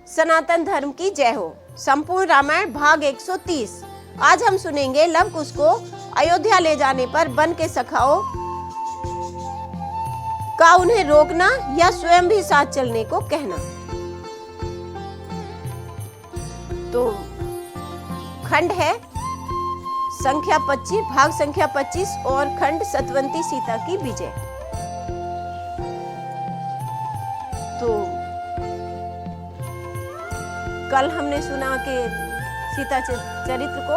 सनातन धर्म की जय हो। संपूर्ण रामायण भाग 130। आज हम सुनेंगे लव कुश को अयोध्या ले जाने पर वन के सखाओं का उन्हें रोकना या स्वयं भी साथ चलने को कहना। तो खंड है संख्या 25, भाग संख्या 25 और खंड सतवंती सीता की विजय। तो कल हमने सुना कि सीता चरित्र को,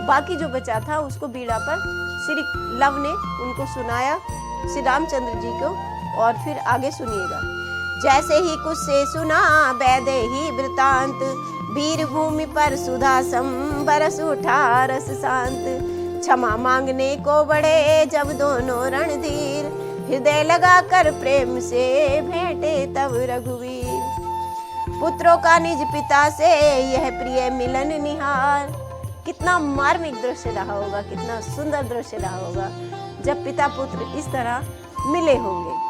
बाकी जो बचा था उसको बीड़ा पर श्री लव ने उनको सुनाया, श्री रामचंद्र जी को। और फिर आगे सुनिएगा। जैसे ही कुछ से सुना वैदेही वृतांत, वीर भूमि पर सुधा बरस उठा रस शांत। क्षमा मांगने को बढ़े जब दोनों रणधीर, हृदय लगा कर प्रेम से भेंटे तब रघुवीर। पुत्रों का निज पिता से यह प्रिय मिलन निहार। कितना मार्मिक दृश्य रहा होगा, कितना सुंदर दृश्य रहा होगा जब पिता पुत्र इस तरह मिले होंगे।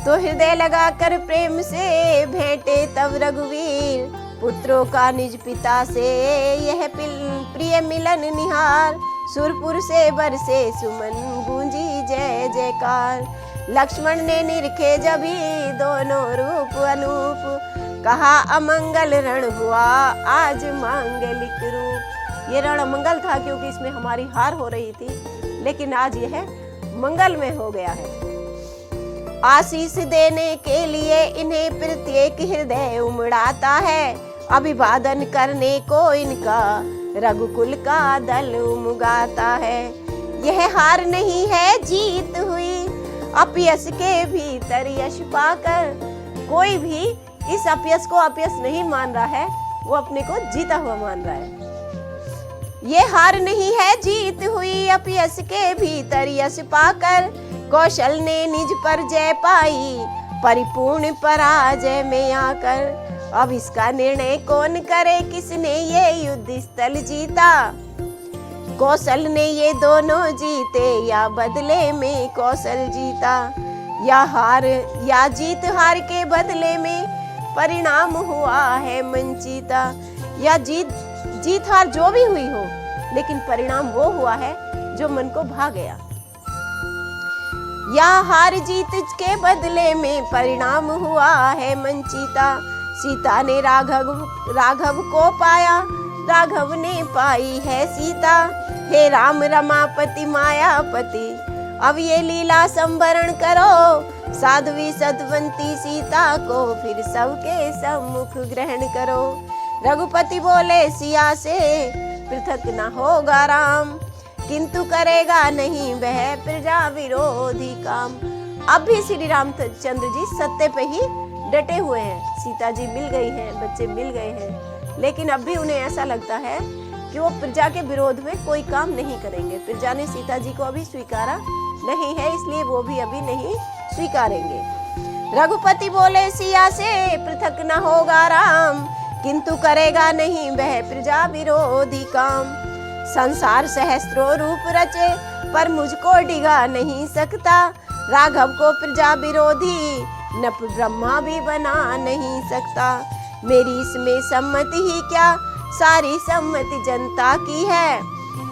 तो हृदय लगा कर प्रेम से भेंटे तब रघुवीर, पुत्रों का निज पिता से यह प्रिय मिलन निहार। सुरपुर से बरसे सुमन गूंजी जय जयकार। लक्ष्मण ने निरखे जभी दोनों रूप अनूप, कहा अमंगल रण हुआ आज मांगलिक रूप। ये रण अमंगल था क्योंकि इसमें हमारी हार हो रही थी, लेकिन आज यह मंगल में हो गया है। आशीष देने के लिए इन्हें प्रत्येक हृदय उमड़ाता है, अभिवादन करने को इनका रघुकुल का दल उमगाता है। यह हार नहीं है जीत हुई, अपयश के भीतर यश पाकर। कोई भी इस अपयश को अपयश नहीं मान रहा है, वो अपने को जीता हुआ मान रहा है। ये हार नहीं है जीत हुई, अपयश के भीतर यश पाकर। कौशल ने निज पर जय पाई, परिपूर्ण पराजय में आकर। अब इसका निर्णय कौन करे, किसने ये युद्ध स्थल जीता। कौशल ने ये दोनों जीते या बदले में कौशल जीता। या जीत हार के बदले में परिणाम हुआ है मंचिता। या जीत हार जो भी हुई हो, लेकिन परिणाम वो हुआ है जो मन को भा गया। या हार जीत के बदले में परिणाम हुआ है मंचिता। सीता ने राघव को पाया, राघव ने पाई है सीता। हे राम रमापति मायापति, अब ये लीला संवरण करो। साध्वी सतवंती सीता को फिर सबके सम्मुख ग्रहण करो। रघुपति बोले सिया से पृथक न होगा राम, किंतु करेगा नहीं वह प्रजा विरोधी काम। अब भी श्री रामचंद्र जी सत्य पे ही डटे हुए हैं। सीता जी मिल गई हैं, बच्चे मिल गए हैं, लेकिन अब भी उन्हें ऐसा लगता है कि वो प्रजा के विरोध में कोई काम नहीं करेंगे। प्रजा ने सीता जी को अभी स्वीकारा नहीं है, इसलिए वो भी अभी नहीं स्वीकारेंगे। रघुपति बोले सिया से पृथक न होगा राम, किंतु करेगा नहीं वह प्रजा विरोधी काम। संसार सहस्त्रों रूप रचे, पर मुझको डिगा नहीं सकता। राघव को प्रजा विरोधी नप ब्रह्मा भी बना नहीं सकता। मेरी इसमें सम्मति ही क्या, सारी सम्मति जनता की है।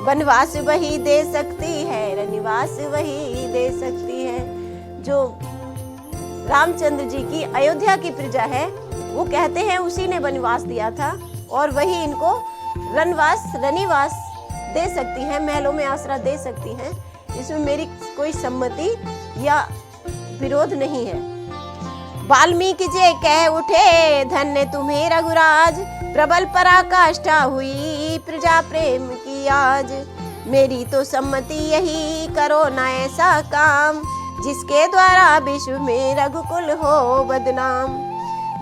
वनवास वही दे सकती है, रनिवास वही दे सकती है। जो रामचंद्र जी की अयोध्या की प्रजा है, वो कहते हैं उसी ने वनवास दिया था, और वही इनको रनिवास दे सकती हैं, महलों में आसरा दे सकती हैं। इसमें मेरी कोई सम्मति या विरोध नहीं है। वाल्मीकि जी कह उठे धन्य तुम्हें रघुराज, प्रबल पराकाष्ठा हुई प्रजा प्रेम की आज। मेरी तो सम्मति यही, करो न ऐसा काम, जिसके द्वारा विश्व में रघुकुल हो बदनाम।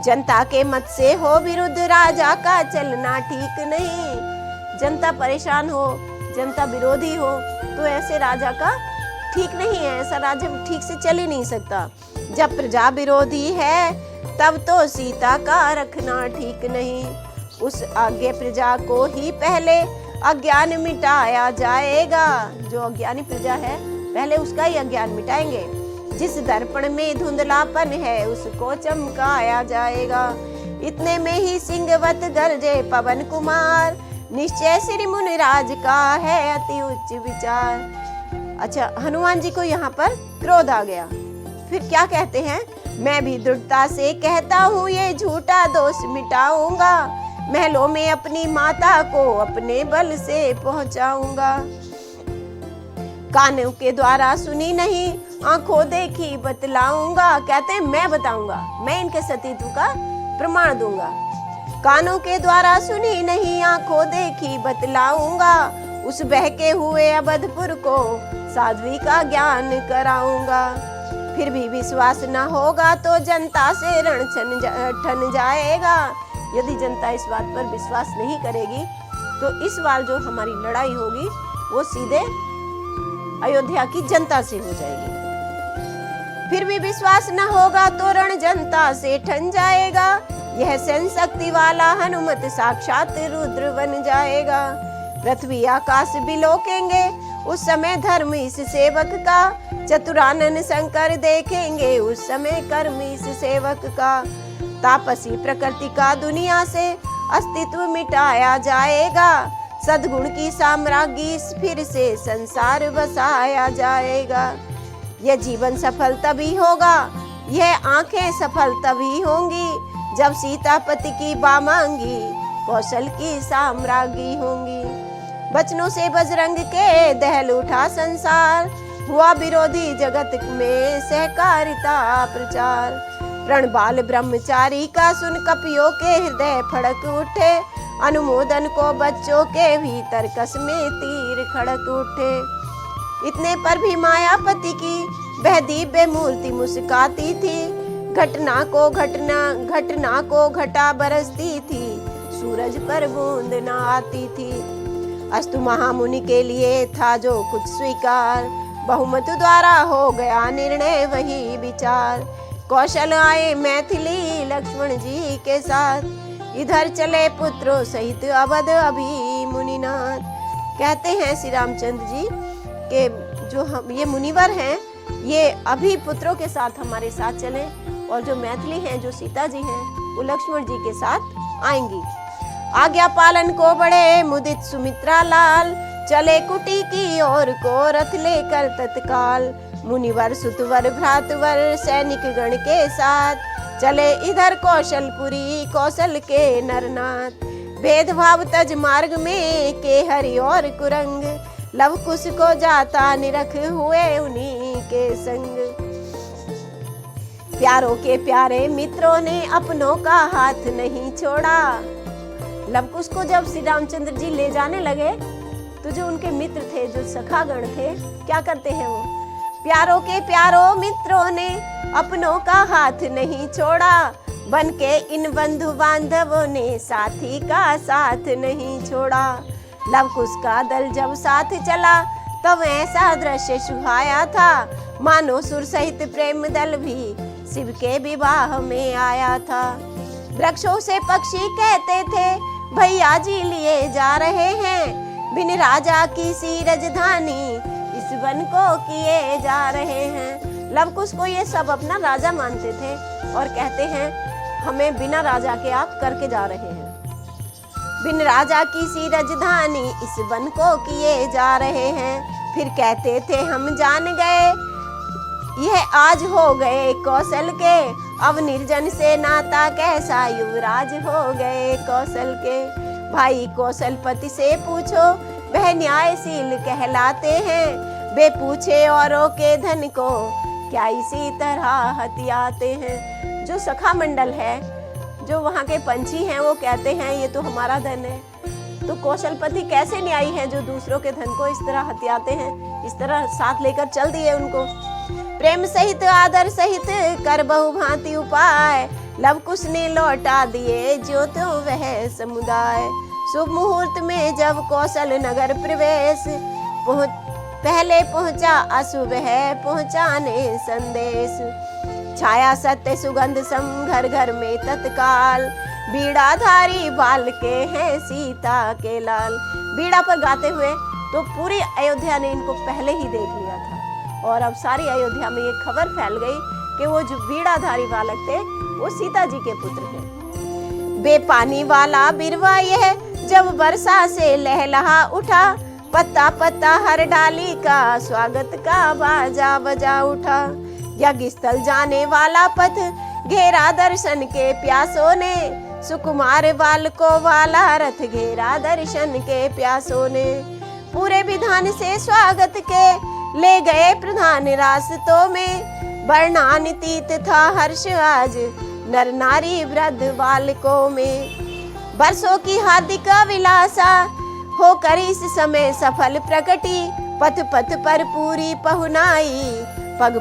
जनता के मत से हो विरुद्ध राजा का चलना ठीक नहीं। जनता परेशान हो, जनता विरोधी हो, तो ऐसे राजा का ठीक नहीं है। ऐसा राजा ठीक से चल ही नहीं सकता। जब प्रजा विरोधी है तब तो सीता का रखना ठीक नहीं। उस आज्ञा प्रजा को ही पहले अज्ञान मिटाया जाएगा। जो अज्ञानी प्रजा है पहले उसका ही अज्ञान मिटाएंगे। जिस दर्पण में धुंधलापन है उसको चमकाया जाएगा। इतने में ही सिंहवत गरजे पवन कुमार, निश्चय श्री मुनिराज का है अति उच्च विचार। अच्छा, हनुमान जी को यहाँ पर क्रोध आ गया। फिर क्या कहते हैं, मैं भी दृढ़ता से कहता हूँ ये झूठा दोष मिटाऊंगा, महलों में अपनी माता को अपने बल से पहुंचाऊंगा। कानों के द्वारा सुनी नहीं, आंखों देखी बतलाऊंगा। कहते हैं मैं बताऊंगा, मैं इनके सतीत्व का प्रमाण दूंगा। कानों के द्वारा सुनी नहीं, आंखों देखी बतलाऊंगा, उस बहके हुए अवधपुर को साध्वी का ज्ञान कराऊंगा। फिर भी विश्वास न होगा तो जनता से रण ठन जाएगा। यदि जनता इस बात पर विश्वास नहीं करेगी तो इस बार जो हमारी लड़ाई होगी वो सीधे अयोध्या की जनता से हो जाएगी। फिर भी विश्वास न होगा तो रण जनता से ठन जाएगा, यह सहन शक्ति वाला हनुमत साक्षात रुद्र बन जाएगा। पृथ्वी आकाश बिलोकेंगे उस समय धर्म इस सेवक का, चतुरानन शंकर देखेंगे उस समय कर्म इस सेवक का। तापसी प्रकृति का दुनिया से अस्तित्व मिटाया जाएगा, सद्गुण की साम्राज्ञी फिर से संसार बसाया जाएगा। यह जीवन सफल तभी होगा, यह आंखें सफल तभी होंगी, जब सीतापति की बामांगी कौशल की साम्राज्ञी होंगी। बचनों से बजरंग के दहल उठा संसार, हुआ विरोधी जगत में सहकारिता प्रचार। रणबाल ब्रह्मचारी का सुन कपियों के हृदय फड़क उठे, अनुमोदन को बच्चों के भीतर कस में तीर खड़क उठे। इतने पर भी मायापति की वह दिव्य मूर्ति मुस्काती थी, घटना को घटा बरसती थी, सूरज पर बूंद न आती थी। अस्तु महामुनि के लिए था जो कुछ स्वीकार, बहुमत द्वारा हो गया निर्णय वही विचार। कौशल आए मैथिली लक्ष्मण जी के साथ, इधर चले पुत्रों सहित अवध अभी मुनिनाथ। कहते हैं श्री रामचंद्र जी के जो हम ये मुनिवर हैं ये अभी पुत्रों के साथ हमारे साथ चले, और जो मैथिली हैं जो सीता जी हैं वो लक्ष्मण जी के साथ आएंगी। आज्ञा पालन को बड़े मुदित सुमित्रा लाल, चले कुटी की ओर को रथ लेकर तत्काल। मुनिवर सुतवर भ्रातवर सैनिक गण के साथ, चले इधर कौशलपुरी कौशल के नरनाथ। भेदभाव तज मार्ग में के हरि और कुरंग, लव कुश को जाता निरख हुए उन्हीं के संग। प्यारों के प्यारे मित्रों ने अपनों का हाथ नहीं छोड़ा। लवकुश को जब श्री रामचंद्र जी ले जाने लगे तो जो उनके मित्र थे, जो सखागण थे, क्या करते हैं वो, प्यारों के प्यारों मित्रों ने अपनों का हाथ नहीं छोड़ा, बन के इन बंधु बांधवों ने साथी का साथ नहीं छोड़ा। लवकुश का दल जब साथ चला तब ऐसा दृश्य सुहाया था, मानो सुर सहित प्रेम दल भी शिव के विवाह में आया था। वृक्षों से पक्षी कहते थे भैया जी लिए जा रहे हैं, बिन राजा की सी राजधानी इस वन को किए जा रहे हैं। लवकुश को ये सब अपना राजा मानते थे और कहते हैं हमें बिना राजा के आप करके जा रहे हैं। बिन राजा की सी राजधानी इस वन को किए जा रहे हैं। फिर कहते थे हम जान गए यह आज हो गए कौशल के, अब निर्जन से नाता कैसा युवराज हो गए कौशल के। भाई कौशलपति से पूछो वह न्यायशील कहलाते हैं, वे पूछे औरों के धन को क्या इसी तरह हथियाते हैं। जो सखा मंडल है, जो वहाँ के पंछी हैं, वो कहते हैं ये तो हमारा धन है। तो कौशलपति कैसे न्यायी हैं जो दूसरों के धन को इस तरह हथियाते हैं, इस तरह साथ लेकर चल दिए उनको। प्रेम सहित आदर सहित कर बहुभांति उपाय, लवकुश ने लौटा दिए जो तो वह समुदाय। शुभ मुहूर्त में जब कौशल नगर प्रवेश, पहले पहुंचा अशुभ है पहुंचाने संदेश। छाया सत्य सुगंध सम घर घर में तत्काल, बीड़ाधारी बाल के हैं सीता के लाल। बीड़ा पर गाते हुए तो पूरी अयोध्या ने इनको पहले ही देख लिया था, और अब सारी अयोध्या में ये खबर फैल गई कि वो जो बीड़ाधारी बालक थे वो सीता जी के पुत्र थे। बेपानी वाला बिरवा यह जब वर्षा से लहलहा उठा, पत्ता पत्ता हर डाली का स्वागत का बाजा बजा उठा। यज्ञ स्थल जाने वाला पथ घेरा दर्शन के प्यासों ने, सुकुमार बालकों वाला रथ घेरा दर्शन के प्यासों ने। पूरे विधान से स्वागत के ले गए प्रधान रास्तों में, वर्णातीत था हर्ष आज नर नारी वृद्ध बालकों में। बरसों की हार्दिक विलासा होकर इस समय सफल प्रकटी, पथ पथ पर पूरी पहुनाई, पग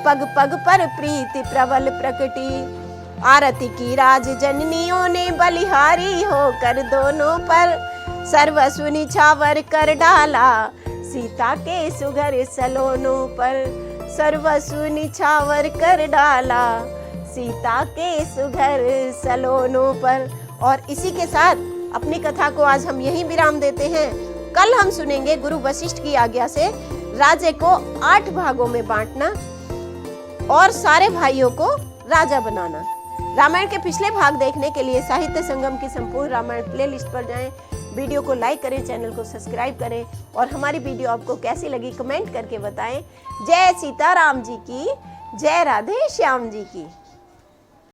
पग पर प्रीति प्रबल प्रकटी। आरती की राज जननियों ने बलिहारी होकर दोनों पर, सर्वस्व निछावर कर डाला सीता के सुघर सलोनों पर, सर्वस्व निछावर कर डाला सीता के सुघर सलोनों पर। और इसी के साथ अपनी कथा को आज हम यहीं विराम देते हैं। कल हम सुनेंगे गुरु वशिष्ठ की आज्ञा से राज्य को 8 भागों में बांटना और सारे भाइयों को राजा बनाना। रामायण के पिछले भाग देखने के लिए साहित्य संगम की संपूर्ण रामायण प्लेलिस्ट पर जाएं। वीडियो को लाइक करें, चैनल को सब्सक्राइब करें और हमारी वीडियो आपको कैसी लगी कमेंट करके बताएं। जय सीताराम जी की, जय राधे श्याम जी की।